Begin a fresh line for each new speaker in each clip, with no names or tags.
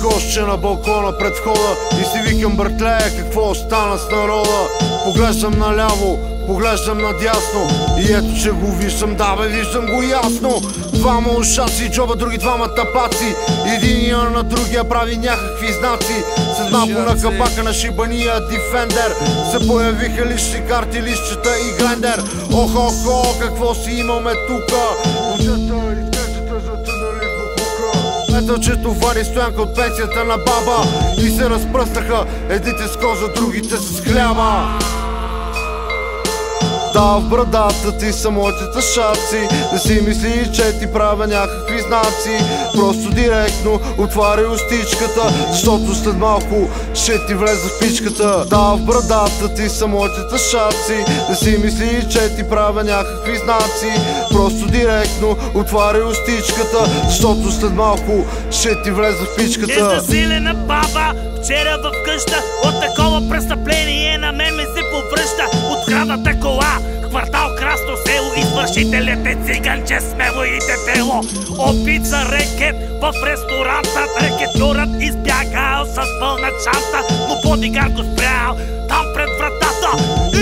гостче на балкона пред входа и си викам: братле, какво стана с народа? Поглеждам наляво, поглеждам надясно и ето че го виждам, да бе, виждам го ясно. Двама ушаци, джоба, други двама тапаци. Единия на другия прави някакви знаци. След малко на капака на шибания Defender се появиха лични карти, листчета и грендер. Охо, какво си имаме тука? Метълчето вади стоянка от пенсията на баба и се разпръснаха едните с кожа, другите с хляба. Да, в брадата ти са моите тъшаци. Не си мисли, че ти правя някакви знаци. Просто директно отваряй устичката, защото след малко ще ти влезе в пичката. Да, в брадата ти са моите тъшаци. Не си мисли, че ти правя някакви знаци. Просто директно отваряй устичката, защото след малко ще ти влезе в пичката.
Изнасилена баба вчера в къща, от такова престъпление на мен ми се повръща. Открадната кола, квартал Красно село, извършителят е циганче, смело и дебело. Опит за рекет в ресторанта, рекетьорът избягал с пълна чанта, но бодигард го спрял там пред вратата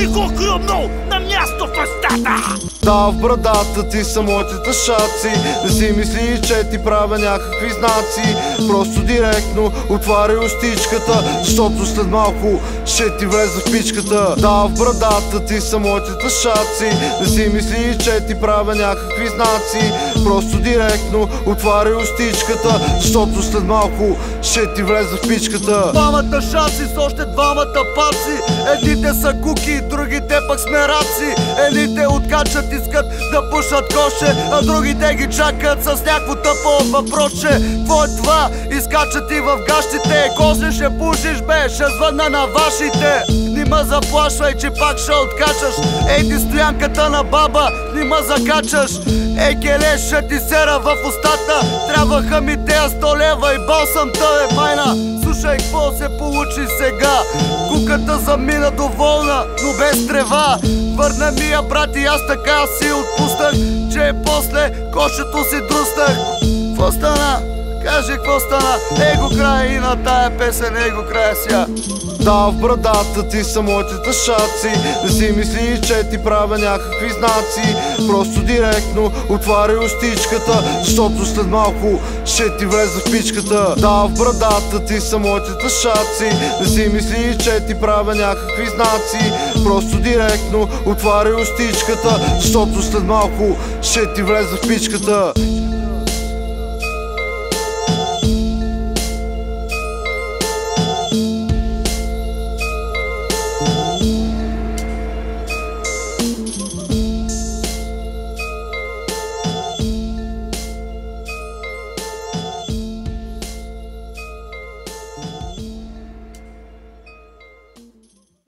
и го хрумнал на място в устата.
Да, в брадата ти са моите тъшаци. Не си мисли, че ти правя някакви знаци. Просто директно отваряй устичката, защото след малко ще ти влезе в пичката. Да, в брадата ти са моите тъшаци. Не си мисли, че ти правя някакви знаци. Просто директно отваряй устичката, защото след малко ще ти влезе в пичката.
Двама тъшаци с още двама тапаци. Едните са куки, другите пък сме раци. Едните откачат, искат да пушат коше, а другите ги чакат с някакво тъпо въпросче. Какво е това? Изкачат и в гащите. Козе ще пушиш, бе, ще звънна на вашите. Нима заплашвай, че пак ще откачаш. Ей ти стоянката на баба, нима закачаш. Ей келе, ще ти сера в устата. Трябваха ми тея 100 лева и балсам тъе майна. Слушай, какво се получи сега? Куката замина доволна, но без трева. Върна ми я, брат, и аз така си отпуснах, че после кошето си друснах. Какво стана? Кажи, какво стана? Ей го края и на тая песен, ей го края ся.
Да, в брадата ти са моите тъшаци. Не си мисли, че ти правя някакви знаци. Просто директно отваряй устичката, защото след малко ще ти влезе в пичката. Да, в брадата ти са моите тъшаци. Не си мисли, че ти правя някакви знаци. Просто директно отваряй устичката, защото след малко ще ти влезе в пичката.